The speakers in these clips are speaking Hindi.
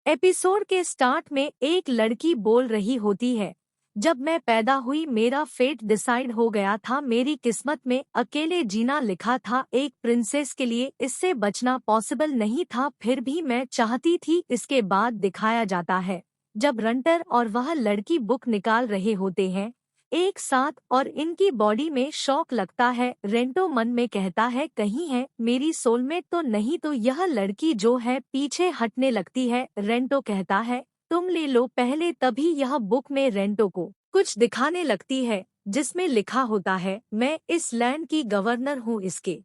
एपिसोड के स्टार्ट में एक लड़की बोल रही होती है, जब मैं पैदा हुई मेरा फेट डिसाइड हो गया था, मेरी किस्मत में अकेले जीना लिखा था, एक प्रिंसेस के लिए इससे बचना पॉसिबल नहीं था, फिर भी मैं चाहती थी। इसके बाद दिखाया जाता है जब रंटर और वह लड़की बुक निकाल रहे होते हैं एक साथ और इनकी बॉडी में शॉक लगता है। रेंटो मन में कहता है कहीं है मेरी सोलमेट तो नहीं, तो यह लड़की जो है पीछे हटने लगती है। रेंटो कहता है तुम ले लो पहले, तभी यह बुक में रेंटो को कुछ दिखाने लगती है जिसमें लिखा होता है मैं इस लैंड की गवर्नर हूँ। इसके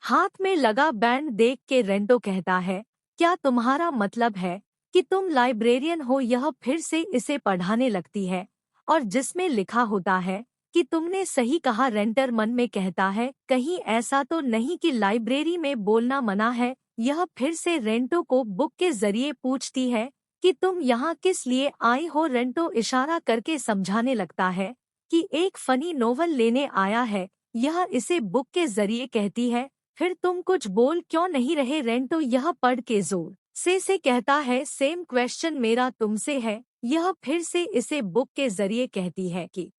हाथ में लगा बैंड देख के रेंटो कहता है क्या तुम्हारा मतलब है कि तुम लाइब्रेरियन हो। यह फिर से इसे पढ़ाने लगती है और जिसमें लिखा होता है कि तुमने सही कहा। रेंटर मन में कहता है कहीं ऐसा तो नहीं कि लाइब्रेरी में बोलना मना है। यह फिर से रेंटो को बुक के जरिए पूछती है कि तुम यहाँ किस लिए आई हो। रेंटो इशारा करके समझाने लगता है कि एक फनी नोवेल लेने आया है। यह इसे बुक के जरिए कहती है फिर तुम कुछ बोल क्यों नहीं रहे। रेंटो यह पढ़ के जोर से कहता है सेम क्वेश्चन मेरा तुमसे है। यह फिर से इसे बुक के जरिए कहती है कि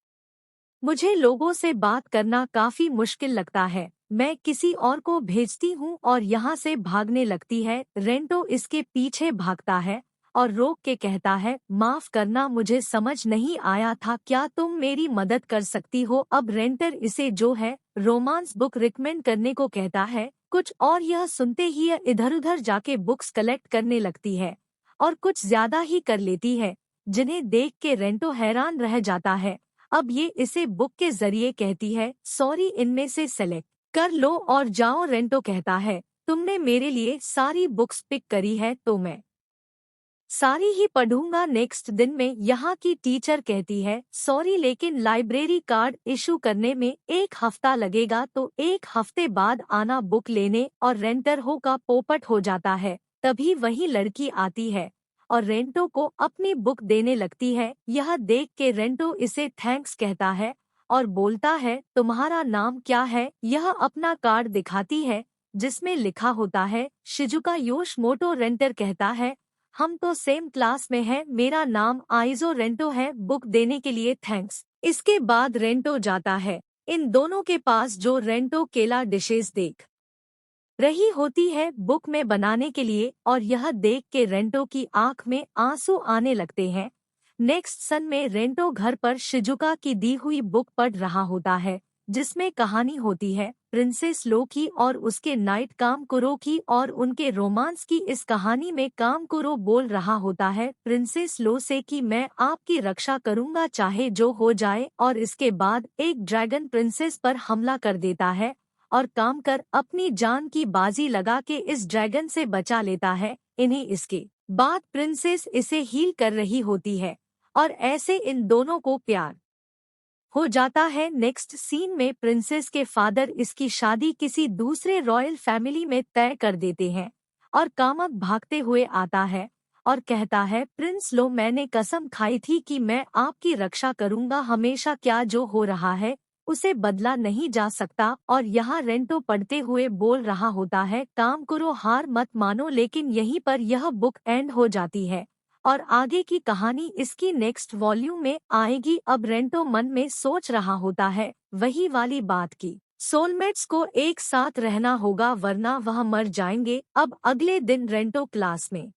मुझे लोगों से बात करना काफी मुश्किल लगता है, मैं किसी और को भेजती हूँ और यहाँ से भागने लगती है। रेंटो इसके पीछे भागता है और रोक के कहता है माफ करना, मुझे समझ नहीं आया था, क्या तुम मेरी मदद कर सकती हो। अब रेंटर इसे जो है रोमांस बुक रिकमेंड करने को कहता है कुछ, और यह सुनते ही यह इधर उधर जाके बुक्स कलेक्ट करने लगती है और कुछ ज्यादा ही कर लेती है, जिन्हें देख के रेंटो हैरान रह जाता है। अब ये इसे बुक के जरिए कहती है सॉरी, इनमें से सेलेक्ट कर लो और जाओ। रेंटो कहता है तुमने मेरे लिए सारी बुक्स पिक करी है तो मैं सारी ही पढ़ूंगा। नेक्स्ट दिन में यहाँ की टीचर कहती है सॉरी लेकिन लाइब्रेरी कार्ड इशू करने में 1 हफ्ता लगेगा, तो 1 हफ्ते बाद आना बुक लेने। और रेंटर हो का पोपट हो जाता है। तभी वही लड़की आती है और रेंटो को अपनी बुक देने लगती है। यह देख के रेंटो इसे थैंक्स कहता है और बोलता है तुम्हारा नाम क्या है। यह अपना कार्ड दिखाती है जिसमें लिखा होता है शिजुका योशिमोटो। रेंटर कहता है हम तो सेम क्लास में हैं, मेरा नाम आइजो। रेंटो है बुक देने के लिए थैंक्स। इसके बाद रेंटो जाता है इन दोनों के पास जो रेंटो केला डिशेस देख रही होती है बुक में बनाने के लिए, और यह देख के रेंटो की आंख में आंसू आने लगते हैं। नेक्स्ट सन में रेंटो घर पर शिजुका की दी हुई बुक पढ़ रहा होता है जिसमें कहानी होती है प्रिंसेस लोकी और उसके नाइट कामकुरो की और उनके रोमांस की। इस कहानी में कामकुरो बोल रहा होता है प्रिंसेस लो से कि मैं आपकी रक्षा करूंगा चाहे जो हो जाए, और इसके बाद एक ड्रैगन प्रिंसेस पर हमला कर देता है और कामकर अपनी जान की बाजी लगा के इस ड्रैगन से बचा लेता है। इन्हीं इसके बाद प्रिंसेस इसे हील कर रही होती है और ऐसे इन दोनों को प्यार हो जाता है। नेक्स्ट सीन में प्रिंसेस के फादर इसकी शादी किसी दूसरे रॉयल फैमिली में तय कर देते हैं और कामक भागते हुए आता है और कहता है प्रिंस लो, मैंने कसम खाई थी कि मैं आपकी रक्षा करूंगा हमेशा, क्या जो हो रहा है उसे बदला नहीं जा सकता। और यहाँ रेंटो पढ़ते हुए बोल रहा होता है काम करो, हार मत मानो। लेकिन यहीं पर यह बुक एंड हो जाती है और आगे की कहानी इसकी नेक्स्ट वॉल्यूम में आएगी। अब रेंटो मन में सोच रहा होता है वही वाली बात की सोलमेट्स को एक साथ रहना होगा वरना वह मर जाएंगे। अब अगले दिन रेंटो क्लास में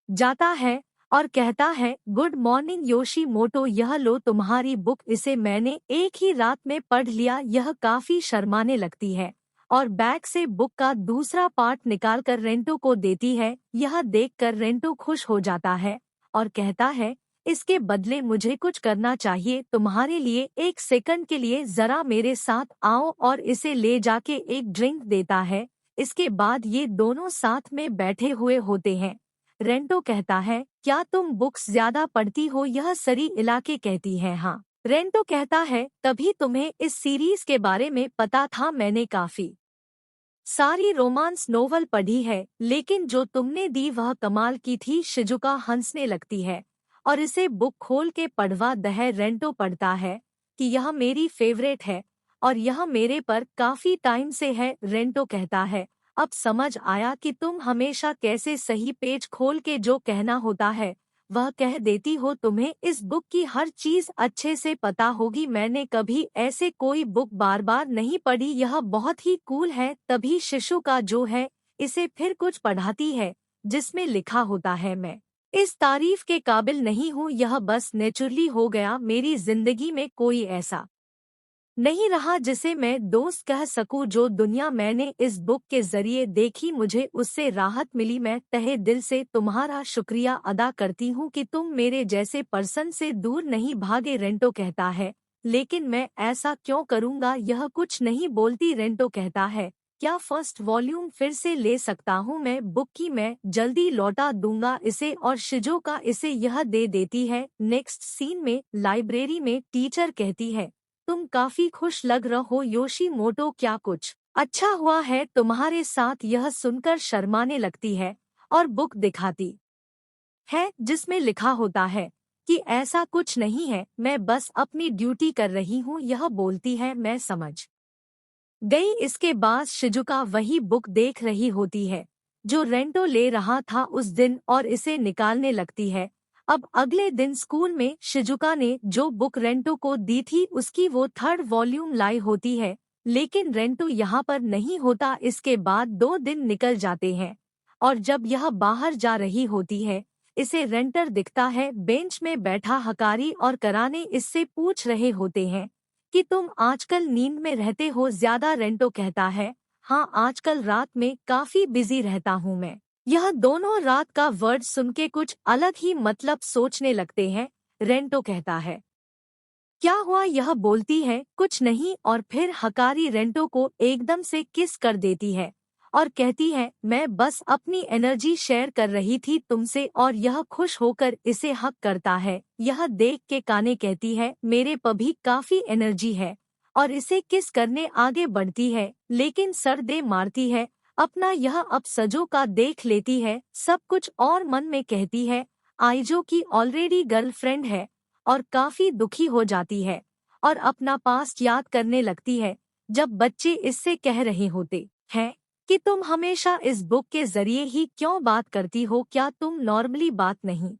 जाता है और कहता है गुड मॉर्निंग योशिमोटो, यह लो तुम्हारी बुक, इसे मैंने एक ही रात में पढ़ लिया। यह काफी शर्माने लगती है और बैग से बुक का दूसरा पार्ट निकालकर रेंटो को देती है। यह देखकर रेंटो खुश हो जाता है और कहता है इसके बदले मुझे कुछ करना चाहिए तुम्हारे लिए, 1 सेकंड के लिए जरा मेरे साथ आओ। और इसे ले जाके एक ड्रिंक देता है। इसके बाद ये दोनों साथ में बैठे हुए होते हैं। रेंटो कहता है क्या तुम बुक्स ज्यादा पढ़ती हो। यह सरी इलाके कहती है हाँ। रेंटो कहता है तभी तुम्हें इस सीरीज के बारे में पता था, मैंने काफी सारी रोमांस नोवेल पढ़ी है लेकिन जो तुमने दी वह कमाल की थी। शिजुका हंसने लगती है और इसे बुक खोल के पढ़वा दह। रेंटो पढ़ता है कि यह मेरी फेवरेट है और यह मेरे पर काफी टाइम से है। रेंटो कहता है अब समझ आया कि तुम हमेशा कैसे सही पेज खोल के जो कहना होता है वह कह देती हो। तुम्हें इस बुक की हर चीज अच्छे से पता होगी। मैंने कभी ऐसे कोई बुक बार बार नहीं पढ़ी। यह बहुत ही कूल है। तभी शिशुका जो है इसे फिर कुछ पढ़ाती है जिसमें लिखा होता है, मैं इस तारीफ के काबिल नहीं हूँ, यह बस नेचुरली हो गया। मेरी जिंदगी में कोई ऐसा नहीं रहा जिसे मैं दोस्त कह सकूं। जो दुनिया मैंने इस बुक के जरिए देखी मुझे उससे राहत मिली। मैं तहे दिल से तुम्हारा शुक्रिया अदा करती हूँ कि तुम मेरे जैसे पर्सन से दूर नहीं भागे। रेंटो कहता है, लेकिन मैं ऐसा क्यों करूँगा? यह कुछ नहीं बोलती। रेंटो कहता है, क्या फर्स्ट वॉल्यूम फिर से ले सकता हूँ मैं? बुक की मैं जल्दी लौटा दूंगा इसे। और शिजुका इसे यह दे देती है। नेक्स्ट सीन में लाइब्रेरी में टीचर कहती है, तुम काफी खुश लग रहे हो योशीमोटो, क्या कुछ अच्छा हुआ है तुम्हारे साथ? यह सुनकर शर्माने लगती है और बुक दिखाती है जिसमें लिखा होता है कि ऐसा कुछ नहीं है, मैं बस अपनी ड्यूटी कर रही हूँ। यह बोलती है, मैं समझ गई। इसके बाद शिजुका वही बुक देख रही होती है जो रेंटो ले रहा था उस दिन और इसे निकालने लगती है। अब अगले दिन स्कूल में शिजुका ने जो बुक रेंटो को दी थी उसकी वो थर्ड वॉल्यूम लाई होती है, लेकिन रेंटो यहाँ पर नहीं होता। इसके बाद 2 दिन निकल जाते हैं और जब यह बाहर जा रही होती है इसे रेंटर दिखता है बेंच में बैठा। हकारी और कराने इससे पूछ रहे होते हैं कि तुम आजकल नींद में रहते हो ज्यादा? रेंटो कहता है, हाँ आजकल रात में काफी बिजी रहता हूँ मैं। यह दोनों रात का वर्ड सुन के कुछ अलग ही मतलब सोचने लगते हैं। रेंटो कहता है, क्या हुआ? यह बोलती है, कुछ नहीं। और फिर हकारी रेंटो को एकदम से किस कर देती है और कहती है, मैं बस अपनी एनर्जी शेयर कर रही थी तुमसे। और यह खुश होकर इसे हक करता है। यह देख के काने कहती है, मेरे पर भी काफी एनर्जी है। और इसे किस करने आगे बढ़ती है लेकिन सर दे मारती है अपना। यह अब सजो का देख लेती है सब कुछ और मन में कहती है, आइजो की ऑलरेडी गर्लफ्रेंड है और काफी दुखी हो जाती है और अपना पास्ट याद करने लगती है जब बच्चे इससे कह रहे होते हैं कि तुम हमेशा इस बुक के जरिए ही क्यों बात करती हो, क्या तुम नॉर्मली बात नहीं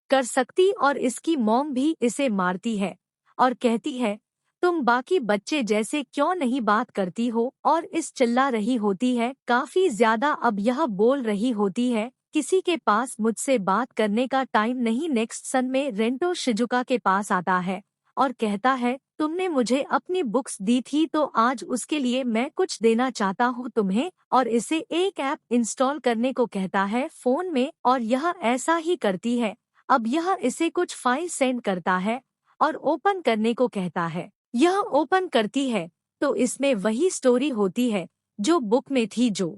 कर सकती? और इसकी मॉम भी इसे मारती है और कहती है, तुम बाकी बच्चे जैसे क्यों नहीं बात करती हो? और इस चिल्ला रही होती है काफी ज्यादा। अब यह बोल रही होती है, किसी के पास मुझसे बात करने का टाइम नहीं। नेक्स्ट सन में रेंटो शिजुका के पास आता है और कहता है, तुमने मुझे अपनी बुक्स दी थी तो आज उसके लिए मैं कुछ देना चाहता हूँ तुम्हें। और इसे एक ऐप इंस्टॉल करने को कहता है फोन में और यह ऐसा ही करती है। अब यह इसे कुछ फाइल सेंड करता है और ओपन करने को कहता है। यह ओपन करती है तो इसमें वही स्टोरी होती है जो बुक में थी जो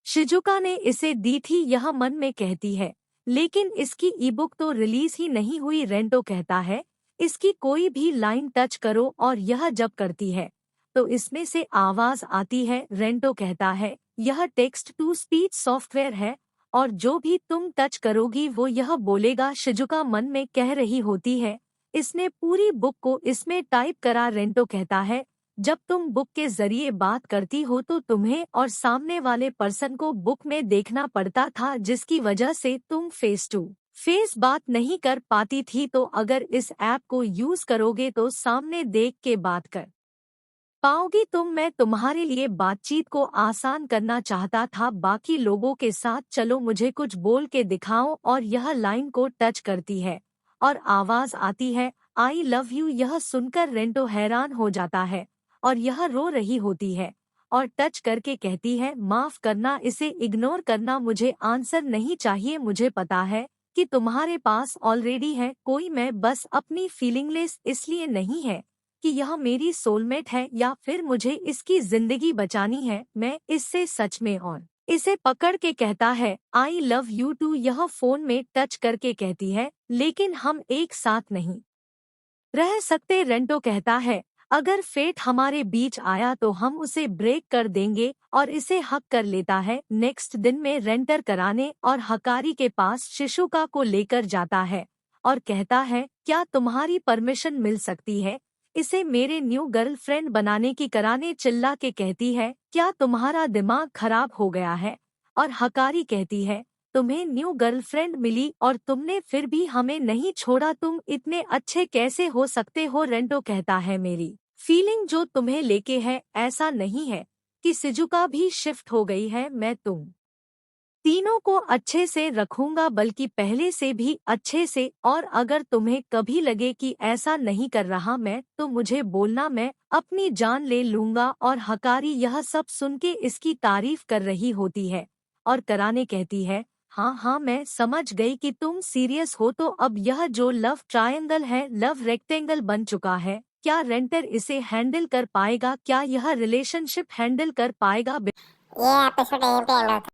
शिजुका ने इसे दी थी। यह मन में कहती है, लेकिन इसकी ईबुक तो रिलीज ही नहीं हुई। रेंटो कहता है, इसकी कोई भी लाइन टच करो। और यह जब करती है तो इसमें से आवाज आती है। रेंटो कहता है, यह टेक्स्ट टू स्पीच सॉफ्टवेयर है और जो भी तुम टच करोगी वो यह बोलेगा। शिजुका मन में कह रही होती है, इसने पूरी बुक को इसमें टाइप करा। रेंटो कहता है, जब तुम बुक के जरिए बात करती हो तो तुम्हें और सामने वाले पर्सन को बुक में देखना पड़ता था जिसकी वजह से तुम फेस टू फेस बात नहीं कर पाती थी। तो अगर इस ऐप को यूज करोगे तो सामने देख के बात कर पाओगी तुम। मैं तुम्हारे लिए बातचीत को आसान करना चाहता था बाकी लोगों के साथ। चलो मुझे कुछ बोल के दिखाओ। और यह लाइन को टच करती है और आवाज आती है, आई लव यू। यह सुनकर रेंटो हैरान हो जाता है और यह रो रही होती है और टच करके कहती है, माफ करना, इसे इग्नोर करना, मुझे आंसर नहीं चाहिए। मुझे पता है कि तुम्हारे पास ऑलरेडी है कोई, मैं बस अपनी फीलिंगलेस इसलिए नहीं है कि यह मेरी सोलमेट है या फिर मुझे इसकी जिंदगी बचानी है। मैं इससे सच में और इसे पकड़ के कहता है, आई लव यू टू। यह फोन में टच करके कहती है, लेकिन हम एक साथ नहीं रह सकते। रेंटो कहता है, अगर फेट हमारे बीच आया तो हम उसे ब्रेक कर देंगे और इसे हक कर लेता है। नेक्स्ट दिन में रेंटर कराने और हकारी के पास शिशुका को लेकर जाता है और कहता है, क्या तुम्हारी परमिशन मिल सकती है इसे मेरे न्यू गर्लफ्रेंड बनाने की कराने चिल्ला के कहती है, क्या तुम्हारा दिमाग खराब हो गया है? और हकारी कहती है, तुम्हें न्यू गर्लफ्रेंड मिली और तुमने फिर भी हमें नहीं छोड़ा, तुम इतने अच्छे कैसे हो सकते हो? रेंटो कहता है, मेरी फीलिंग जो तुम्हें लेके है ऐसा नहीं है कि सिजुका भी शिफ्ट हो गई है, मैं तुम तीनों को अच्छे से रखूंगा, बल्कि पहले से भी अच्छे से। और अगर तुम्हें कभी लगे कि ऐसा नहीं कर रहा मैं, तो मुझे बोलना, मैं अपनी जान ले लूंगा। और हकारी यह सब सुन के इसकी तारीफ कर रही होती है और कराने कहती है, हाँ हाँ मैं समझ गई कि तुम सीरियस हो, तो अब यह जो लव ट्रायंगल है लव रेक्टेंगल बन चुका है। क्या रेंटर इसे हैंडल कर पाएगा? क्या यह रिलेशनशिप हैंडल कर पाएगा? ये एपिसोड यहीं पे एंड होता है।